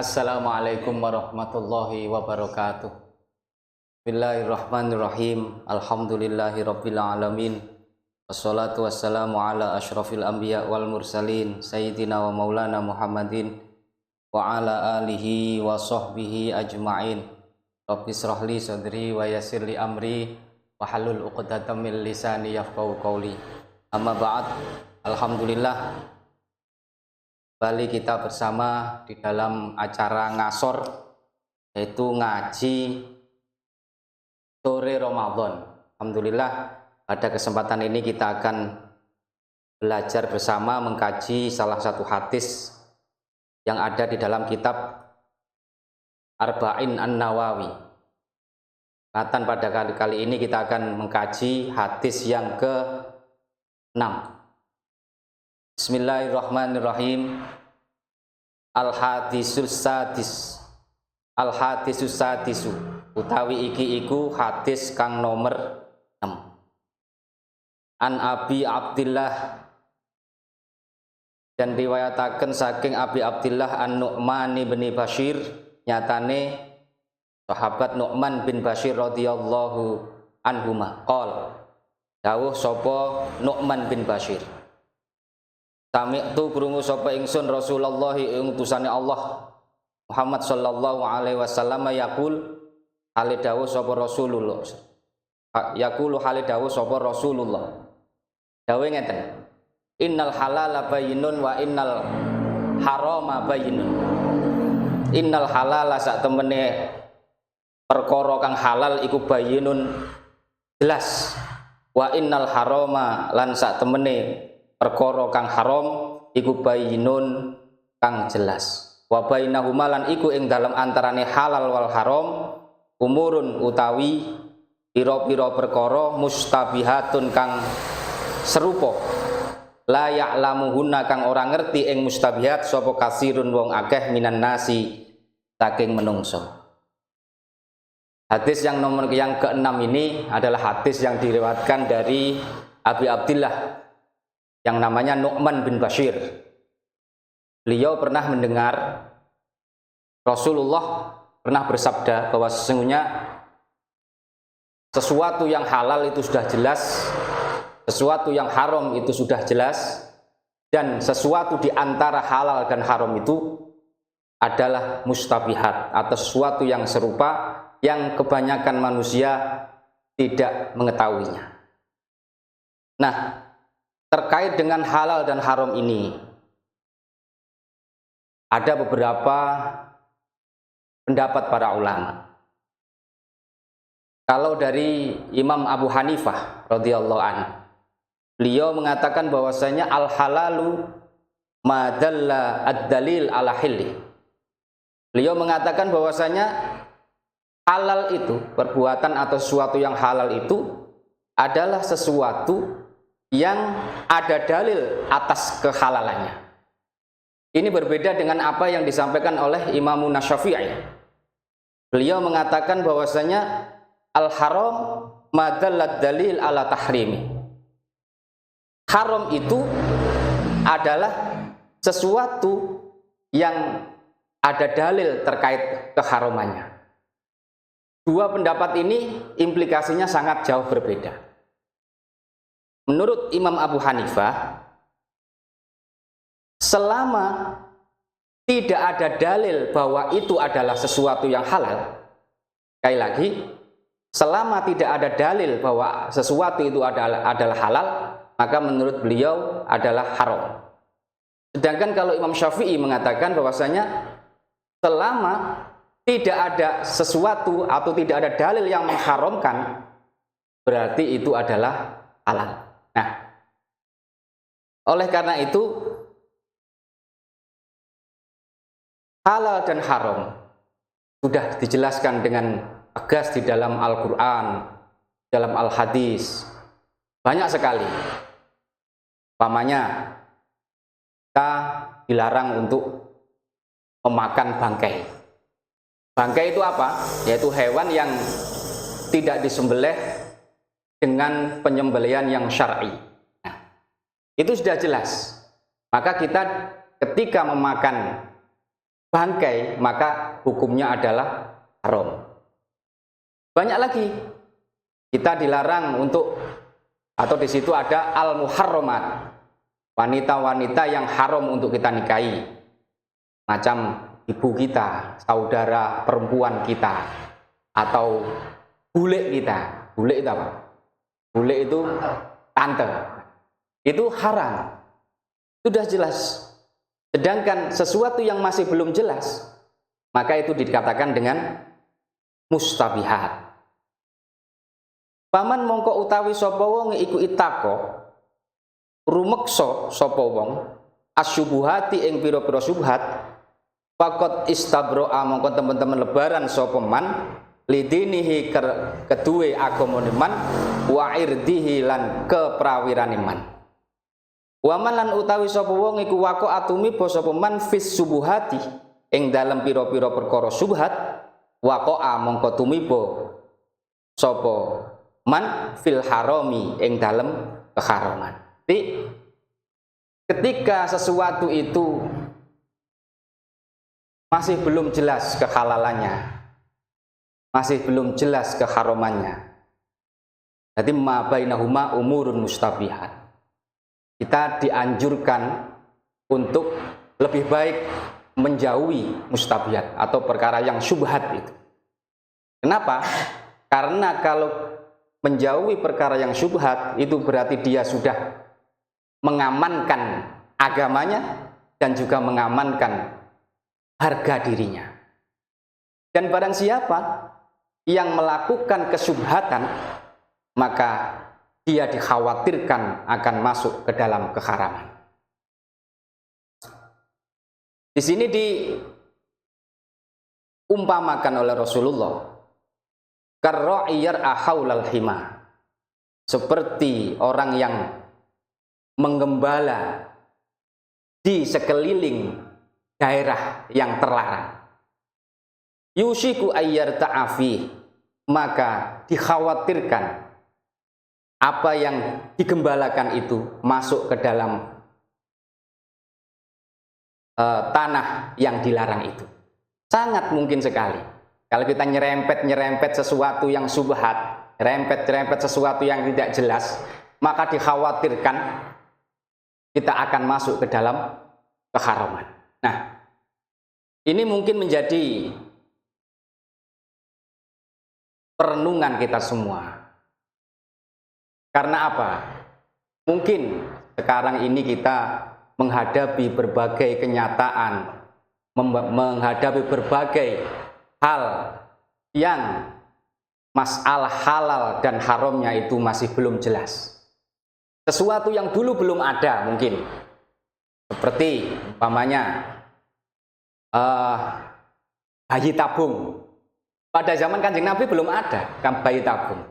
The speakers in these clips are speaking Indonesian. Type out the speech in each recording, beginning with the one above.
Assalamualaikum warahmatullahi wabarakatuh. Bismillahirrahmanirrahim. Alhamdulillahirabbil alamin. Wassalatu wassalamu ala asyrafil anbiya wal mursalin sayyidina wa maulana Muhammadin wa ala alihi wa sahbihi ajma'in. Rabbi shrah li sadri wa yassir li amri wa halul 'uqdatam min lisani yafqahu qawli. Amma ba'd. Alhamdulillah, kembali kita bersama di dalam acara ngasor, yaitu ngaji sore Ramadan. Alhamdulillah, pada kesempatan ini kita akan belajar bersama mengkaji salah satu hadis yang ada di dalam kitab Arba'in An-Nawawi. Pada kali ini kita akan mengkaji hadis yang ke-6. Bismillahirrahmanirrahim. Al-hadisus sadisu utawi iki iku hadis kang nomor 6. An Abi Abdillah, dan riwayataken saking Abi Abdillah An-Nu'man bin Bashir, nyatane sahabat Nu'man bin Bashir radhiyallahu anhuma qol, dawuh sapa Nu'man bin Bashir, sami'tu krungu sapa ingsun Rasulullah ing utusane Allah Muhammad sallallahu alaihi wasallam yaqul, hale dawuh sapa Rasulullah, yaqulu hale dawuh sapa Rasulullah, dawuh ngeten, innal halala bayyinun wa innal harama bayyinun. Innal halala sak temene perkara kang halal iku bayyinun jelas, wa innal harama lan sak temene perkara kang haram iku bayyinun kang jelas. Wa bainahuma lan iku ing dalem antarane halal wal haram umurun utawi pira-pira perkara mustabihatun kang serupa, la ya'lamuhunna kang ora ngerti ing mustabihat sapa kasirun wong akeh minan nasi saking menungso. Hadis yang nomor yang ke-6 ini adalah hadis yang diriwayatkan dari Abi Abdillah yang namanya Nu'man bin Bashir. Beliau pernah mendengar Rasulullah pernah bersabda bahwa sesungguhnya sesuatu yang halal itu sudah jelas, sesuatu yang haram itu sudah jelas, dan sesuatu di antara halal dan haram itu adalah mustabihat atau sesuatu yang serupa yang kebanyakan manusia tidak mengetahuinya. Nah, terkait dengan halal dan haram ini ada beberapa pendapat para ulama. Kalau dari Imam Abu Hanifah radhiyallahu anhu, beliau mengatakan bahwasanya al halalu ma dalla ad-dalil ala hilli. Beliau mengatakan bahwasanya halal itu, perbuatan atau sesuatu yang halal itu adalah sesuatu yang ada dalil atas kehalalannya. Ini berbeda dengan apa yang disampaikan oleh Imam Syafi'i. Beliau mengatakan bahwasanya al-haram madallad dalil ala tahrimi. Haram itu adalah sesuatu yang ada dalil terkait keharamannya. Dua pendapat ini implikasinya sangat jauh berbeda. Menurut Imam Abu Hanifah, selama tidak ada dalil bahwa itu adalah sesuatu yang halal, sekali lagi, selama tidak ada dalil bahwa sesuatu itu adalah halal, maka menurut beliau adalah haram. Sedangkan kalau Imam Syafi'i mengatakan bahwasanya selama tidak ada sesuatu atau tidak ada dalil yang mengharamkan, berarti itu adalah halal. Nah, oleh karena itu halal dan haram sudah dijelaskan dengan tegas di dalam Al-Quran, dalam Al-Hadis, banyak sekali. Umpamanya kita dilarang untuk memakan bangkai. Bangkai itu apa? Yaitu hewan yang tidak disembelih dengan penyembelihan yang syar'i. Nah, itu sudah jelas. Maka kita ketika memakan bangkai, maka hukumnya adalah haram. Banyak lagi kita dilarang untuk, atau di situ ada al-muharramat, wanita-wanita yang haram untuk kita nikahi, macam ibu kita, saudara perempuan kita, atau bule kita. Bule itu apa? Bule itu tante. Itu haram. Sudah jelas. Sedangkan sesuatu yang masih belum jelas, maka itu dikatakan dengan mustabihat. Paman mongko utawi sapa wong iku itako rumeksa sapa wong asyubuhati ing pira-pira syubhat, faqat istabro'a mongko teman-teman lebaran sapa man lidinihi kedue agamane man wa irdihi lan keprawirane man. Wa man lan utawi sapa wong iku waqo atumiba sapa man fis subuhati ing dalem pira-pira perkara syubhat, waqa'a mongko tumiba sapa man fil harami ing dalem keharaman. Jadi ketika sesuatu itu masih belum jelas kehalalannya, masih belum jelas keharamannya, jadi ma bainahuma umurun mustabihat, kita dianjurkan untuk lebih baik menjauhi mustabihat atau perkara yang syubhat itu. Kenapa? Karena kalau menjauhi perkara yang syubhat itu berarti dia sudah mengamankan agamanya dan juga mengamankan harga dirinya. Dan barang siapa yang melakukan kesyubhatan, maka dia dikhawatirkan akan masuk ke dalam keharaman. Di sini diumpamakan oleh Rasulullah karra'iyar ahaulal hima, seperti orang yang menggembala di sekeliling daerah yang terlarang. Yushiku ayyar ta'afi, maka dikhawatirkan apa yang digembalakan itu masuk ke dalam tanah yang dilarang itu. Sangat mungkin sekali kalau kita nyerempet sesuatu yang subhat, nyerempet sesuatu yang tidak jelas, maka dikhawatirkan kita akan masuk ke dalam keharaman. Nah, ini mungkin menjadi perenungan kita semua. Karena apa? Mungkin sekarang ini kita menghadapi berbagai kenyataan, menghadapi berbagai hal yang masalah halal dan haramnya itu masih belum jelas. Sesuatu yang dulu belum ada mungkin, seperti umpamanya bayi tabung. Pada zaman Kanjeng Nabi belum ada bayi tabung.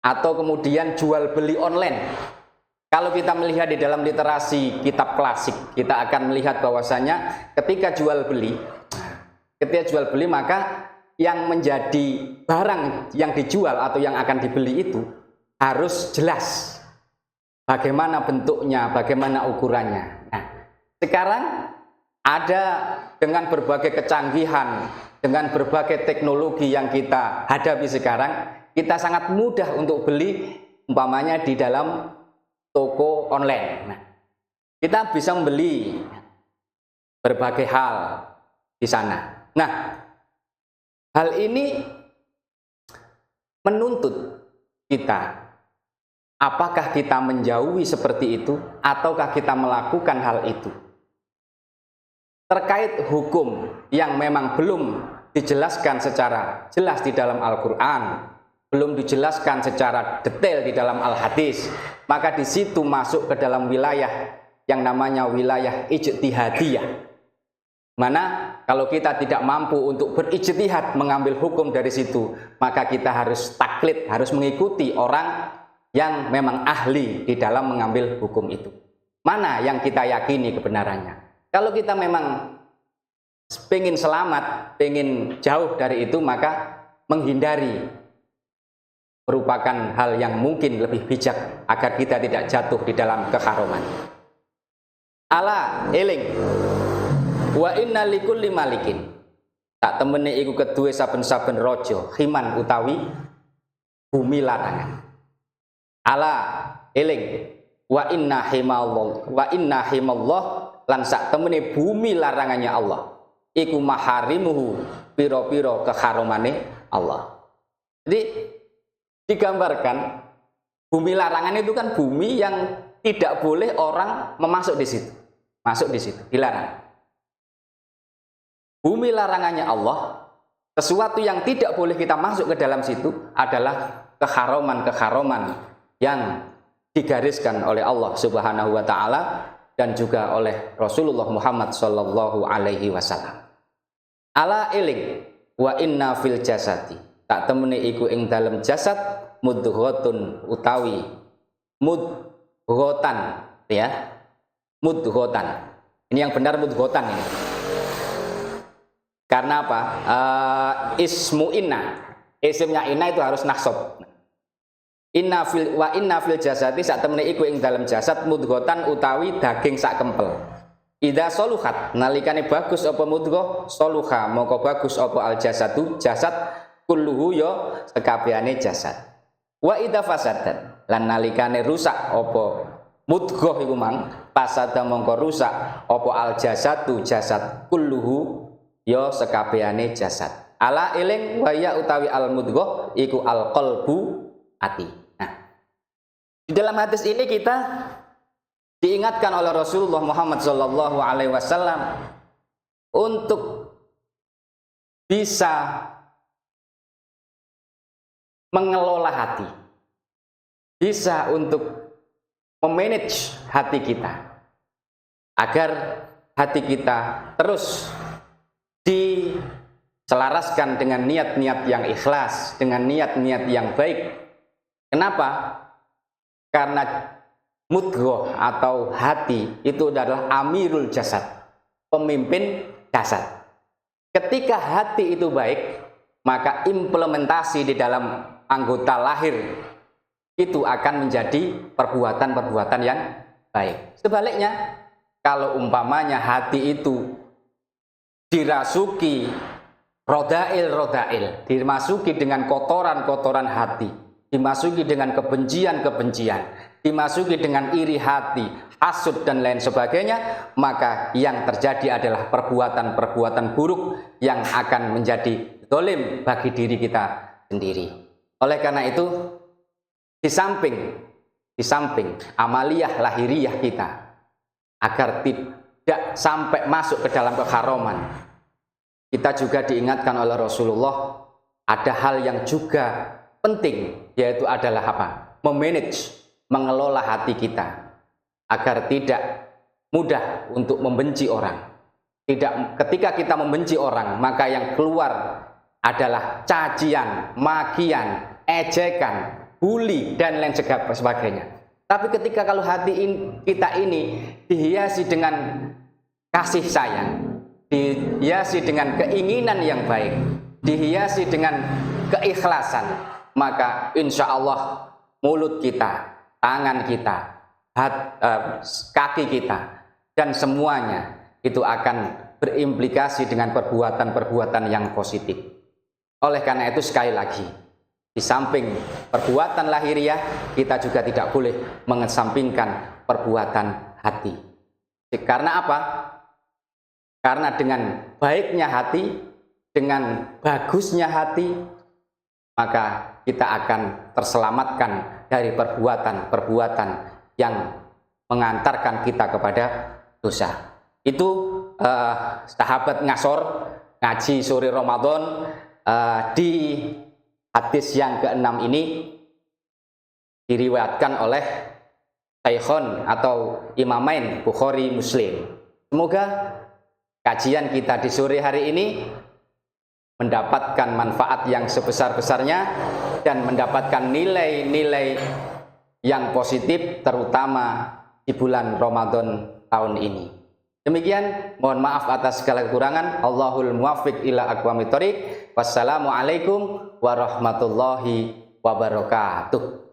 Atau kemudian jual beli online. Kalau kita melihat di dalam literasi kitab klasik, kita akan melihat bahwasanya ketika jual beli maka yang menjadi barang yang dijual atau yang akan dibeli itu harus jelas bagaimana bentuknya, bagaimana ukurannya. Nah, sekarang ada dengan berbagai kecanggihan, dengan berbagai teknologi yang kita hadapi sekarang, kita sangat mudah untuk beli umpamanya di dalam toko online. Nah, kita bisa membeli berbagai hal di sana. Nah, hal ini menuntut kita, apakah kita menjauhi seperti itu ataukah kita melakukan hal itu. Terkait hukum yang memang belum dijelaskan secara jelas di dalam Al-Quran, belum dijelaskan secara detail di dalam Al-Hadis, maka di situ masuk ke dalam wilayah yang namanya wilayah ijtihadiyah. Mana kalau kita tidak mampu untuk berijtihad mengambil hukum dari situ, maka kita harus taklid, harus mengikuti orang yang memang ahli di dalam mengambil hukum itu. Mana yang kita yakini kebenarannya. Kalau kita memang pengen selamat, pengen jauh dari itu, maka menghindari merupakan hal yang mungkin lebih bijak agar kita tidak jatuh di dalam keharaman. Ala eling Wa inna likulli malikin. Tak temene iku keduwe saben-saben raja khiman utawi bumi larangan. Ala eling wa inna himallah lan sak temene bumi larangannya Allah iku maharimuhu piro-piro keharomane Allah. Jadi digambarkan bumi larangan itu kan bumi yang tidak boleh orang masuk di situ, dilarang. Bumi larangannya Allah, sesuatu yang tidak boleh kita masuk ke dalam situ adalah keharuman-keharuman yang digariskan oleh Allah Subhanahu wa taala dan juga oleh Rasulullah Muhammad sallallahu alaihi wasallam. Ala iling wa inna fil jasadi. Tak temene iku ing dalem jasad mudghatun utawi mudghatan ya. Mudghatan. Ini yang benar mudghatan ini. Karena apa? Ismu inna. Isimnya inna itu harus nasab. Inna fil jasadi sak temene iku ing dalam jasad mudghatan utawi daging sak kempel. Idza soluhat nalikane bagus apa mudghah soluha moko bagus apa al jasadu jasad kulluhu ya sekabehane jasad. Wa idza fasadat lan nalikane rusak apa mudghah iku mang fasada mongko rusak apa al jasadu jasad kulluhu ya sekabehane jasad. Ala eling waya utawi al mudghah iku al qalbu ati. Nah, di dalam hadis ini kita diingatkan oleh Rasulullah Muhammad sallallahu alaihi wasallam untuk bisa mengelola hati, bisa untuk memanage hati kita agar hati kita terus diselaraskan dengan niat-niat yang ikhlas, dengan niat-niat yang baik. Kenapa? Karena mudghah atau hati itu adalah amirul jasad, pemimpin jasad. Ketika hati itu baik, maka implementasi di dalam anggota lahir itu akan menjadi perbuatan-perbuatan yang baik. Sebaliknya, kalau umpamanya hati itu dirasuki rodail, dimasuki dengan kotoran-kotoran hati, dimasuki dengan kebencian-kebencian, dimasuki dengan iri hati, hasud dan lain sebagainya, maka yang terjadi adalah perbuatan-perbuatan buruk yang akan menjadi zalim bagi diri kita sendiri. Oleh karena itu, di samping amaliyah lahiriah kita agar tidak sampai masuk ke dalam keharuman, kita juga diingatkan oleh Rasulullah ada hal yang juga penting, yaitu adalah apa? Mengelola hati kita agar tidak mudah untuk membenci orang. Ketika kita membenci orang, maka yang keluar adalah cacian, makian, ejekan, bully dan lain sebagainya. Tapi ketika kalau hati kita ini dihiasi dengan kasih sayang, dihiasi dengan keinginan yang baik, dihiasi dengan keikhlasan, maka insya Allah mulut kita, tangan kita, kaki kita, dan semuanya itu akan berimplikasi dengan perbuatan-perbuatan yang positif. Oleh karena itu sekali lagi, di samping perbuatan lahiriah, kita juga tidak boleh mengesampingkan perbuatan hati. Karena apa? Karena dengan baiknya hati, dengan bagusnya hati, maka kita akan terselamatkan dari perbuatan-perbuatan yang mengantarkan kita kepada dosa. Itu sahabat ngasor ngaji sore Ramadan di hadis yang ke-6 ini diriwayatkan oleh Syaikhan atau Imamain Bukhari Muslim. Semoga kajian kita di sore hari ini mendapatkan manfaat yang sebesar-besarnya dan mendapatkan nilai-nilai yang positif terutama di bulan Ramadan tahun ini. Demikian, mohon maaf atas segala kekurangan. Allahul muwaffiq ila aqwamit thoriq. Wassalamualaikum warahmatullahi wabarakatuh.